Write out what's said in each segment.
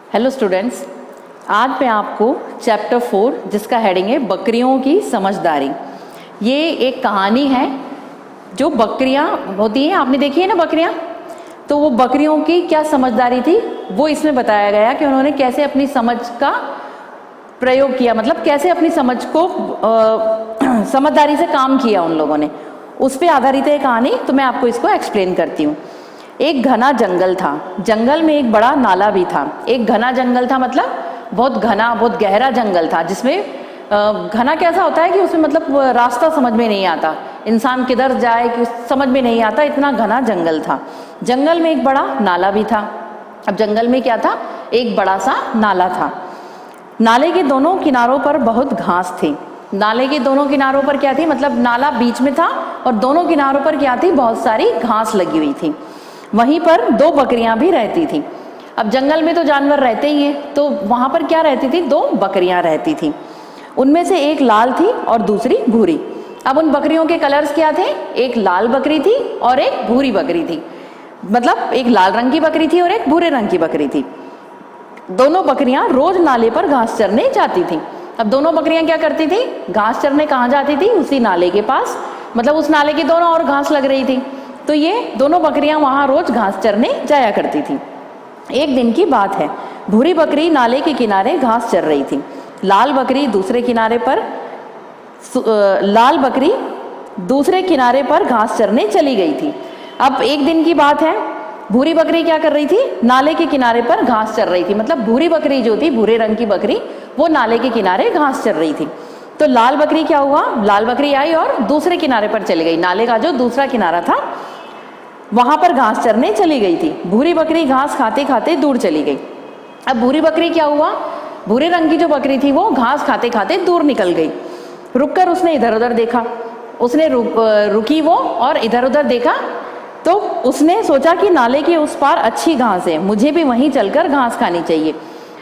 Hello students, आज मैं आपको चैप्टर 4 जिसका हेडिंग है बकरियों की समझदारी। ये एक कहानी है जो बकरियां होती हैं, आपने देखी है ना बकरियां, तो वो बकरियों की क्या समझदारी थी वो इसमें बताया गया कि उन्होंने कैसे अपनी समझ का प्रयोग किया, मतलब कैसे अपनी समझ को समझदारी से काम किया उन लोगों ने। उस पर आधारित है कहानी, तो मैं आपको इसको एक्सप्लेन करती हूँ। एक घना जंगल था, जंगल में एक बड़ा नाला भी था। एक घना जंगल था मतलब बहुत घना, बहुत गहरा जंगल था, जिसमें घना कैसा होता है कि उसमें मतलब रास्ता समझ में नहीं आता, इंसान किधर जाए कि समझ में नहीं आता, इतना घना जंगल था। जंगल में एक बड़ा नाला भी था। अब जंगल में क्या था, एक बड़ा सा नाला था। नाले के दोनों किनारों पर बहुत घास थी। नाले के दोनों किनारों पर क्या थी, मतलब नाला बीच में था और दोनों किनारों पर क्या थी, बहुत सारी घास लगी हुई थी। वहीं पर 2 बकरियां भी रहती थी। अब जंगल में तो जानवर रहते ही हैं, तो वहां पर क्या रहती थी, 2 बकरियां रहती थी। उनमें से एक लाल थी और दूसरी भूरी। अब उन बकरियों के कलर्स क्या थे, एक लाल बकरी थी और एक भूरी बकरी थी, मतलब एक लाल रंग की बकरी थी और एक भूरे रंग की बकरी थी। दोनों बकरियां रोज नाले पर घास चरने जाती थी। अब दोनों बकरियां क्या करती थी, घास चरने कहाँ जाती थी, उसी नाले के पास, मतलब उस नाले की दोनों और घास लग रही थी, तो ये दोनों बकरियां वहां रोज घास चरने जाया करती थी। एक दिन की बात है, भूरी बकरी नाले के किनारे घास चर रही थी। लाल बकरी दूसरे किनारे पर घास चरने चली गई थी। अब एक दिन की बात है, भूरी बकरी क्या कर रही थी, नाले के किनारे पर घास चर रही थी, मतलब भूरी बकरी जो थी, भूरे रंग की बकरी, वो नाले के किनारे घास चर रही थी। तो लाल बकरी क्या हुआ, लाल बकरी आई और दूसरे किनारे पर चली गई, नाले का जो दूसरा किनारा था वहां पर घास चरने चली गई थी। भूरी बकरी घास खाते खाते दूर चली गई। अब भूरी बकरी क्या हुआ, भूरे रंग की जो बकरी थी वो घास खाते खाते दूर निकल गई। रुककर उसने इधर उधर देखा, उसने रुकी वो और इधर उधर देखा, तो उसने सोचा कि नाले के उस पार अच्छी घास है, मुझे भी वहीं चलकर घास खानी चाहिए।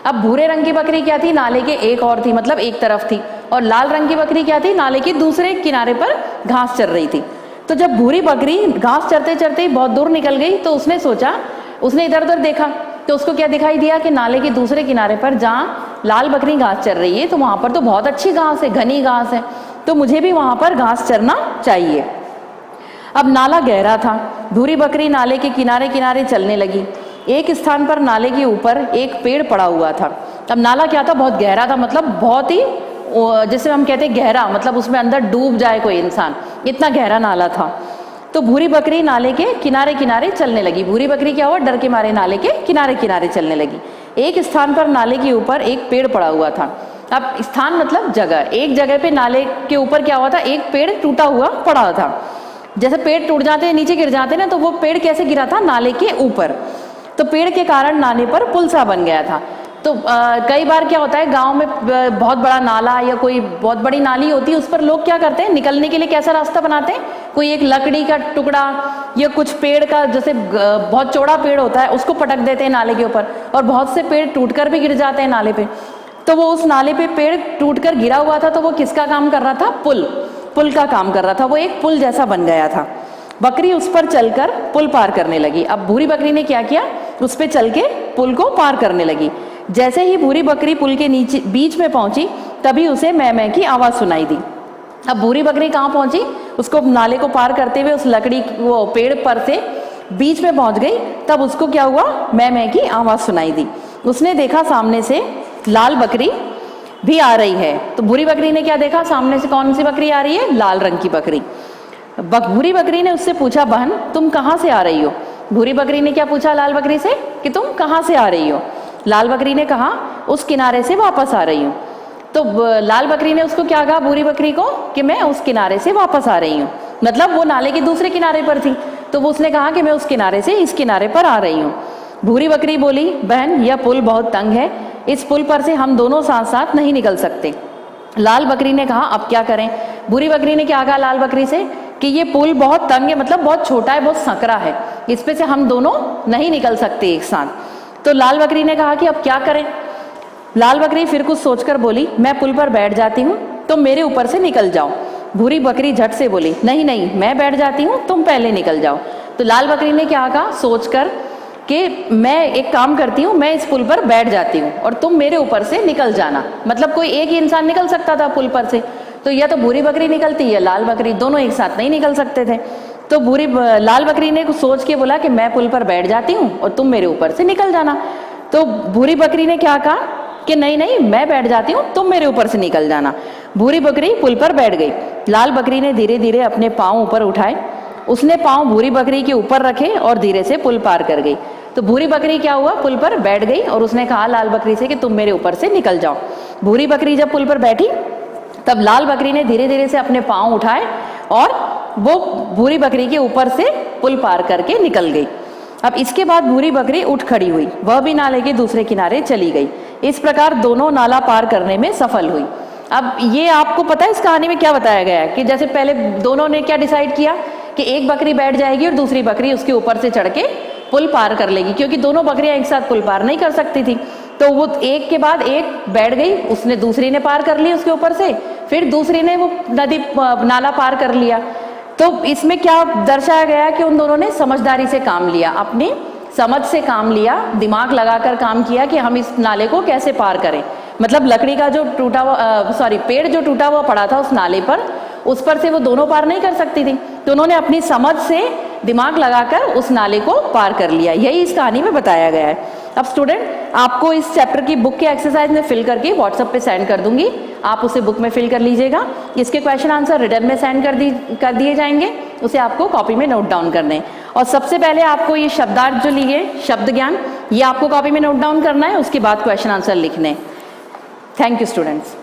अब भूरे रंग की बकरी क्या थी, नाले के एक और थी, मतलब एक तरफ थी, और लाल रंग की बकरी क्या थी, नाले के दूसरे किनारे पर घास चर रही थी। तो जब भूरी बकरी घास चरते चरते बहुत दूर निकल गई, तो उसने सोचा, उसने इधर उधर देखा, तो उसको क्या दिखाई दिया कि नाले के दूसरे किनारे पर जहाँ लाल बकरी घास चर रही है, तो वहां पर तो बहुत अच्छी घास है, घनी घास है, तो मुझे भी वहां पर घास चरना चाहिए। अब नाला गहरा था, भूरी बकरी नाले के किनारे किनारे चलने लगी। एक स्थान पर नाले के ऊपर एक पेड़ पड़ा हुआ था। अब नाला क्या था, बहुत गहरा था, मतलब बहुत ही, जैसे हम कहते हैं गहरा, मतलब उसमें अंदर डूब जाए कोई इंसान, इतना गहरा नाला था। तो भूरी बकरी नाले के किनारे किनारे चलने लगी। भूरी बकरी क्या हुआ, डर के मारे नाले के किनारे किनारे चलने लगी। एक स्थान पर नाले के ऊपर एक पेड़ पड़ा हुआ था। अब स्थान मतलब जगह, एक जगह पे नाले के ऊपर क्या हुआ था, एक पेड़ टूटा हुआ पड़ा था। जैसे पेड़ टूट जाते हैं, नीचे गिर जाते हैं ना, तो वो पेड़ कैसे गिरा था, नाले के ऊपर। तो पेड़ के कारण नाले पर पुल सा बन गया था। तो कई बार क्या होता है, गांव में बहुत बड़ा नाला या कोई बहुत बड़ी नाली होती है, उस पर लोग क्या करते हैं, निकलने के लिए कैसा रास्ता बनाते हैं, कोई एक लकड़ी का टुकड़ा या कुछ पेड़ का, जैसे बहुत चौड़ा पेड़ होता है, उसको पटक देते हैं नाले के ऊपर, और बहुत से पेड़ टूटकर भी गिर जाते हैं नाले पे। तो वो उस नाले पे पेड़ टूटकर गिरा हुआ था, तो वो किसका काम कर रहा था, पुल का काम कर रहा था, वो एक पुल जैसा बन गया था। बकरी उस पर चलकर पुल पार करने लगी। अब भूरी बकरी ने क्या किया, उस पर चल के पुल को पार करने लगी। जैसे ही भूरी बकरी पुल के नीचे बीच में पहुंची, तभी उसे मैं मैं की आवाज सुनाई दी। अब भूरी बकरी कहाँ पहुंची, उसको नाले को पार करते हुए उस लकड़ी, वो पेड़ पर से बीच में पहुंच गई। तब उसको क्या हुआ, मैं मैं की आवाज सुनाई दी। उसने देखा सामने से लाल बकरी भी आ रही है। तो भूरी बकरी ने क्या देखा, सामने से कौन सी बकरी आ रही है, लाल रंग की बकरी। भूरी बकरी ने उससे पूछा, बहन तुम कहाँ से आ रही हो। भूरी बकरी ने क्या पूछा लाल बकरी से कि तुम कहाँ से आ रही हो। लाल बकरी ने कहा, उस किनारे से वापस आ रही हूँ। तो लाल बकरी ने उसको क्या कहा, भूरी बकरी को, कि मैं उस किनारे से वापस आ रही हूँ, मतलब वो नाले के दूसरे किनारे पर थी, तो वो उसने कहा कि मैं उस किनारे से इस किनारे पर आ रही हूँ। भूरी बकरी बोली, बहन यह पुल बहुत तंग है, इस पुल पर से हम दोनों साथ साथ नहीं निकल सकते। लाल बकरी ने कहा, अब क्या करें। भूरी बकरी ने क्या कहा लाल बकरी से कि ये पुल बहुत तंग है, मतलब बहुत छोटा है, बहुत संकरा है, इस पे से हम दोनों नहीं निकल सकते एक साथ। तो लाल बकरी ने कहा कि अब क्या करें। लाल बकरी फिर कुछ सोचकर बोली, मैं पुल पर बैठ जाती हूँ, तुम मेरे ऊपर से निकल जाओ। भूरी बकरी झट से बोली, नहीं नहीं मैं बैठ जाती हूँ, तुम पहले निकल जाओ। तो लाल बकरी ने क्या कहा, सोचकर कि मैं एक काम करती हूँ, मैं इस पुल पर बैठ जाती हूँ और तुम मेरे ऊपर से निकल जाना। मतलब कोई एक ही इंसान निकल सकता था पुल पर से, तो या तो भूरी बकरी निकलती या लाल बकरी, दोनों एक साथ नहीं निकल सकते थे। तो लाल बकरी ने सोच के बोला कि मैं पुल पर बैठ जाती हूँ और तुम मेरे ऊपर से निकल जाना। तो भूरी बकरी ने क्या कहा कि नहीं नहीं, मैं बैठ जाती हूँ, तुम मेरे ऊपर से निकल जाना। भूरी बकरी पुल पर बैठ गई। लाल बकरी ने धीरे धीरे अपने पाँव ऊपर उठाए, उसने पाँव भूरी बकरी के ऊपर रखे और धीरे से पुल पार कर गई। तो भूरी बकरी क्या हुआ, पुल पर बैठ गई और उसने कहा लाल बकरी से कि तुम मेरे ऊपर से निकल जाओ। भूरी बकरी जब पुल पर बैठी तब लाल बकरी ने धीरे धीरे से अपने पाँव उठाए और वो भूरी बकरी के ऊपर से पुल पार करके निकल गई। अब इसके बाद भूरी बकरी उठ खड़ी हुई, वह भी नाले के दूसरे किनारे चली गई। इस प्रकार दोनों नाला पार करने में सफल हुई। अब ये आपको पता है इस कहानी में क्या बताया गया है कि जैसे पहले दोनों ने क्या डिसाइड किया कि एक बकरी बैठ जाएगी और दूसरी बकरी उसके ऊपर से चढ़ के पुल पार कर लेगी, क्योंकि दोनों बकरियां एक साथ पुल पार नहीं कर सकती थी। तो वो एक के बाद एक बैठ गई, उसने दूसरी ने पार कर ली उसके ऊपर से, फिर दूसरी ने वो नदी नाला पार कर लिया। तो इसमें क्या दर्शाया गया कि उन दोनों ने समझदारी से काम लिया, अपनी समझ से काम लिया, दिमाग लगाकर काम किया कि हम इस नाले को कैसे पार करें। मतलब लकड़ी का जो टूटा हुआ पेड़ जो टूटा हुआ पड़ा था उस नाले पर, उस पर से वो दोनों पार नहीं कर सकती थी, तो उन्होंने अपनी समझ से दिमाग लगाकर उस नाले को पार कर लिया। यही इस कहानी में बताया गया है। अब स्टूडेंट, आपको इस चैप्टर की बुक के एक्सरसाइज में फिल करके व्हाट्सएप पे सेंड कर दूंगी, आप उसे बुक में फिल कर लीजिएगा। इसके क्वेश्चन आंसर रिटर्न में सेंड कर दिए जाएंगे, उसे आपको कॉपी में नोट डाउन करना है। और सबसे पहले आपको ये शब्दार्थ जो लिए, शब्द ज्ञान, ये आपको कॉपी में नोट डाउन करना है, उसके बाद क्वेश्चन आंसर लिखने। Thank you students.